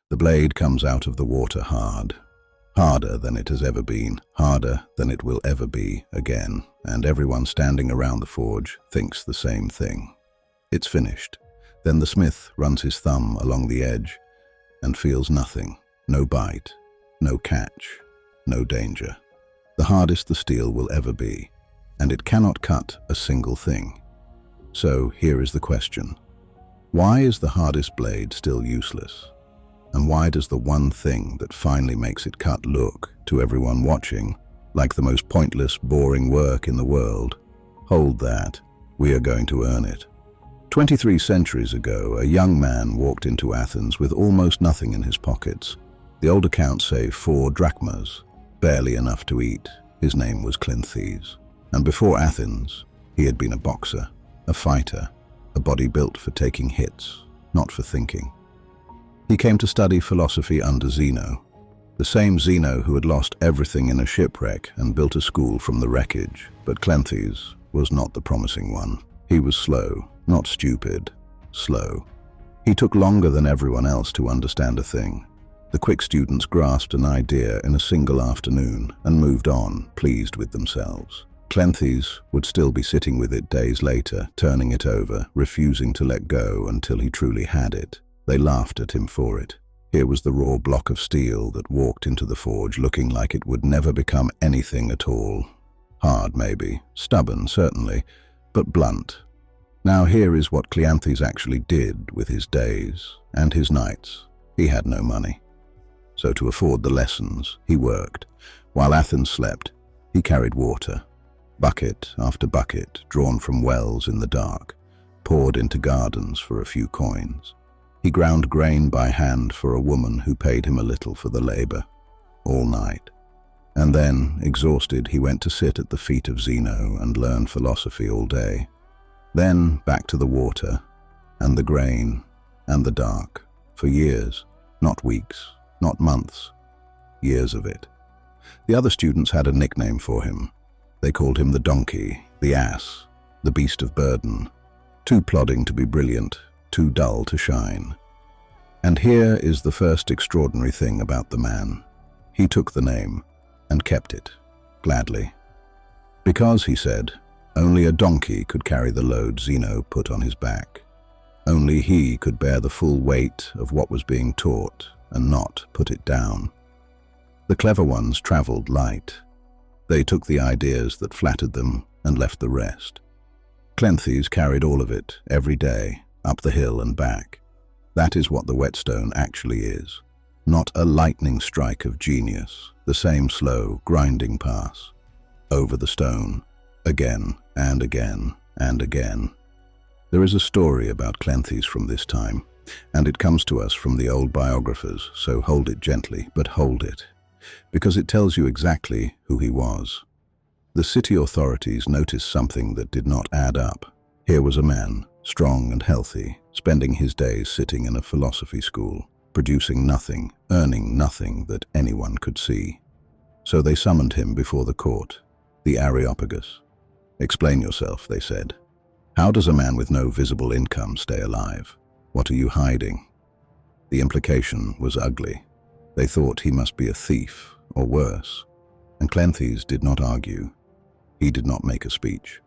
The blade comes out of the water hard, harder than it has ever been, harder than it will ever be again, and everyone standing around the forge thinks the same thing. It's finished. Then the smith runs his thumb along the edge and feels nothing, no bite, no catch, no danger. The hardest the steel will ever be, and it cannot cut a single thing. So here is the question. Why is the hardest blade still useless? And why does the one thing that finally makes it cut look, to everyone watching, like the most pointless, boring work in the world? Hold that. We are going to earn it. 23 centuries ago, a young man walked into Athens with almost nothing in his pockets. The old accounts say 4 drachmas, barely enough to eat. His name was Cleanthes. And before Athens, he had been a boxer, a fighter, a body built for taking hits, not for thinking. He came to study philosophy under Zeno, the same Zeno who had lost everything in a shipwreck and built a school from the wreckage. But Cleanthes was not the promising one. He was slow, not stupid, slow. He took longer than everyone else to understand a thing. The quick students grasped an idea in a single afternoon and moved on, pleased with themselves. Cleanthes would still be sitting with it days later, turning it over, refusing to let go until he truly had it. They laughed at him for it. Here was the raw block of steel that walked into the forge looking like it would never become anything at all. Hard, maybe, stubborn, certainly, but blunt. Now here is what Cleanthes actually did with his days and his nights. He had no money. So to afford the lessons, he worked. While Athens slept, he carried water. Bucket after bucket, drawn from wells in the dark, poured into gardens for a few coins. He ground grain by hand for a woman who paid him a little for the labor, all night. And then, exhausted, he went to sit at the feet of Zeno and learn philosophy all day. Then back to the water, and the grain, and the dark, for years, not weeks, not months, years of it. The other students had a nickname for him. They called him the donkey, the ass, the beast of burden, too plodding to be brilliant, too dull to shine. And here is the first extraordinary thing about the man. He took the name and kept it, gladly. Because, he said, only a donkey could carry the load Zeno put on his back. Only he could bear the full weight of what was being taught and not put it down. The clever ones traveled light. They took the ideas that flattered them and left the rest. Cleanthes carried all of it, every day, up the hill and back. That is what the whetstone actually is. Not a lightning strike of genius, the same slow, grinding pass. Over the stone, again and again and again. There is a story about Cleanthes from this time, and it comes to us from the old biographers, so hold it gently, but hold it, because it tells you exactly who he was. The city authorities noticed something that did not add up. Here was a man, strong and healthy, spending his days sitting in a philosophy school, producing nothing, earning nothing that anyone could see. So they summoned him before the court, the Areopagus. "Explain yourself," they said. "How does a man with no visible income stay alive? What are you hiding?" The implication was ugly. They thought he must be a thief, or worse. And Cleanthes did not argue. He did not make a speech.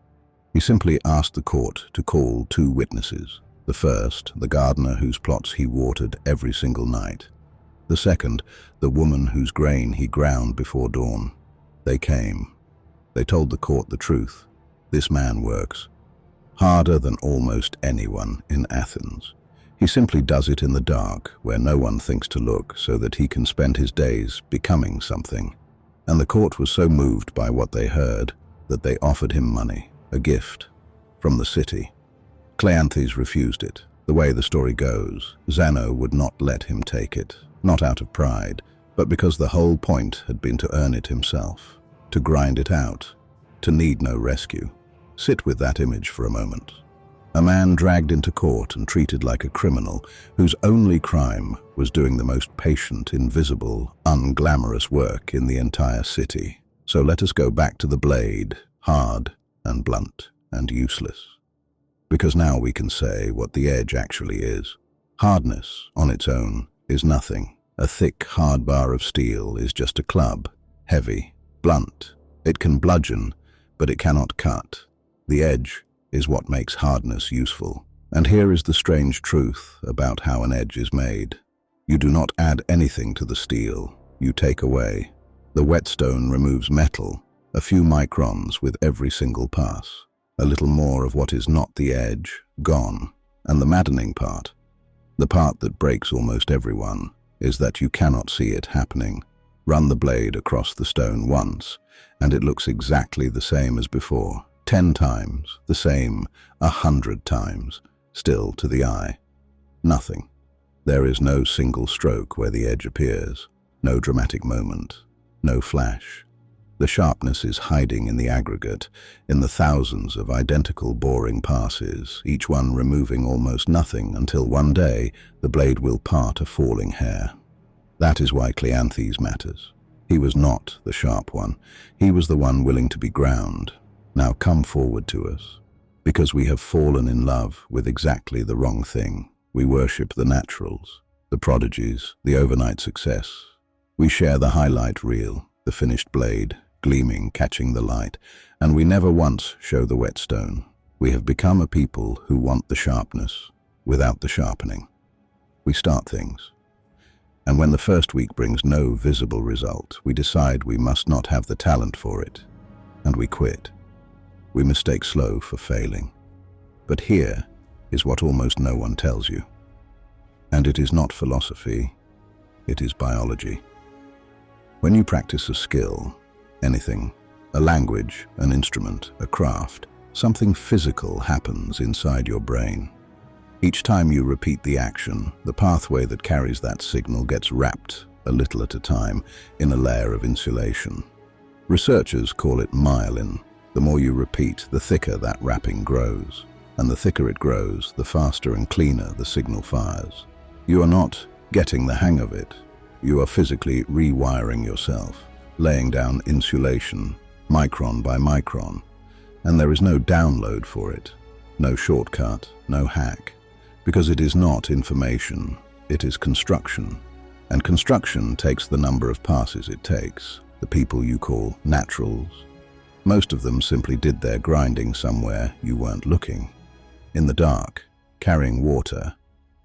He simply asked the court to call 2 witnesses. The first, the gardener whose plots he watered every single night. The second, the woman whose grain he ground before dawn. They came. They told the court the truth. This man works harder than almost anyone in Athens. He simply does it in the dark, where no one thinks to look, so that he can spend his days becoming something. And the court was so moved by what they heard that they offered him money, a gift, from the city. Cleanthes refused it. The way the story goes, Zeno would not let him take it, not out of pride, but because the whole point had been to earn it himself, to grind it out, to need no rescue. Sit with that image for a moment. A man dragged into court and treated like a criminal whose only crime was doing the most patient, invisible, unglamorous work in the entire city. So let us go back to the blade, hard and blunt and useless. Because now we can say what the edge actually is. Hardness, on its own, is nothing. A thick, hard bar of steel is just a club, heavy, blunt. It can bludgeon, but it cannot cut. The edge is what makes hardness useful. And here is the strange truth about how an edge is made. You do not add anything to the steel, you take away. The whetstone removes metal, a few microns with every single pass. A little more of what is not the edge, gone. And the maddening part, the part that breaks almost everyone, is that you cannot see it happening. Run the blade across the stone once, and it looks exactly the same as before. 10 times, the same, 100 times. Still to the eye. Nothing. There is no single stroke where the edge appears, no dramatic moment, no flash. The sharpness is hiding in the aggregate, in the thousands of identical boring passes, each one removing almost nothing until one day the blade will part a falling hair. That is why Cleanthes matters. He was not the sharp one. He was the one willing to be ground. Now come forward to us. Because we have fallen in love with exactly the wrong thing. We worship the naturals, the prodigies, the overnight success. We share the highlight reel, the finished blade, gleaming, catching the light, and we never once show the whetstone. We have become a people who want the sharpness, without the sharpening. We start things. And when the first week brings no visible result, we decide we must not have the talent for it, and we quit. We mistake slow for failing. But here is what almost no one tells you. And it is not philosophy, it is biology. When you practice a skill, anything, a language, an instrument, a craft, something physical happens inside your brain. Each time you repeat the action, the pathway that carries that signal gets wrapped, a little at a time, in a layer of insulation. Researchers call it myelin. The more you repeat, the thicker that wrapping grows. And the thicker it grows, the faster and cleaner the signal fires. You are not getting the hang of it. You are physically rewiring yourself, laying down insulation, micron by micron. And there is no download for it, no shortcut, no hack. Because it is not information, it is construction. And construction takes the number of passes it takes. The people you call naturals. Most of them simply did their grinding somewhere you weren't looking. In the dark, carrying water.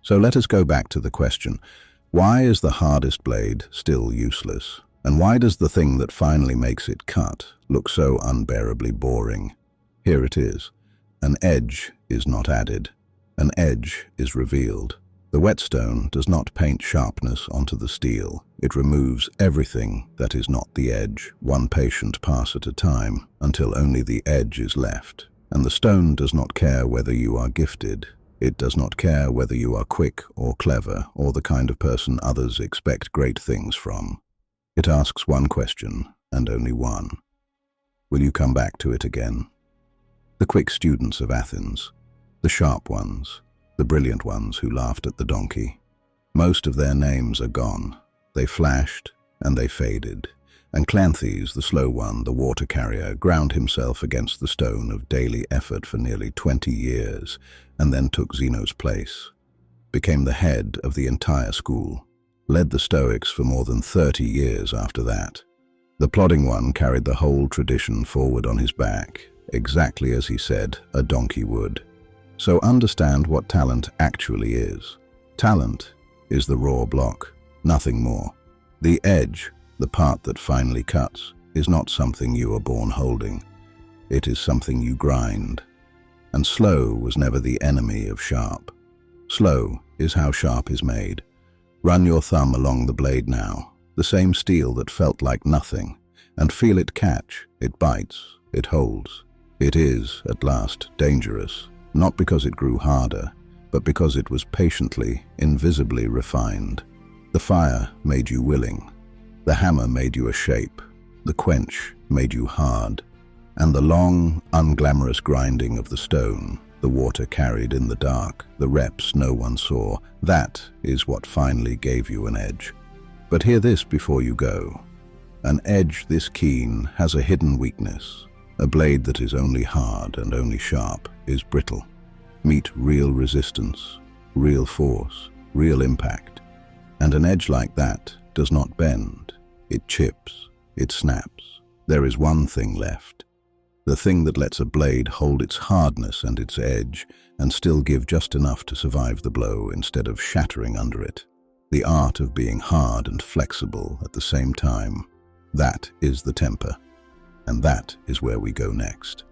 So let us go back to the question, why is the hardest blade still useless? And why does the thing that finally makes it cut look so unbearably boring? Here it is. An edge is not added. An edge is revealed. The whetstone does not paint sharpness onto the steel. It removes everything that is not the edge, one patient pass at a time, until only the edge is left. And the stone does not care whether you are gifted. It does not care whether you are quick or clever or the kind of person others expect great things from. It asks one question, and only one. Will you come back to it again? The quick students of Athens, the sharp ones, the brilliant ones who laughed at the donkey. Most of their names are gone. They flashed and they faded. And Cleanthes, the slow one, the water carrier, ground himself against the stone of daily effort for nearly 20 years, and then took Zeno's place, became the head of the entire school, led the Stoics for more than 30 years after that. The plodding one carried the whole tradition forward on his back, exactly as he said a donkey would. So understand what talent actually is. Talent is the raw block, nothing more. The edge, the part that finally cuts, is not something you are born holding. It is something you grind. And slow was never the enemy of sharp. Slow is how sharp is made. Run your thumb along the blade now, the same steel that felt like nothing, and feel it catch, it bites, it holds. It is, at last, dangerous. Not because it grew harder, but because it was patiently, invisibly refined. The fire made you willing. The hammer made you a shape. The quench made you hard. And the long, unglamorous grinding of the stone, the water carried in the dark, the reps no one saw, that is what finally gave you an edge. But hear this before you go. An edge this keen has a hidden weakness. A blade that is only hard and only sharp is brittle. Meet real resistance, real force, real impact. And an edge like that does not bend. It chips, it snaps. There is one thing left. The thing that lets a blade hold its hardness and its edge and still give just enough to survive the blow instead of shattering under it. The art of being hard and flexible at the same time. That is the temper. And that is where we go next.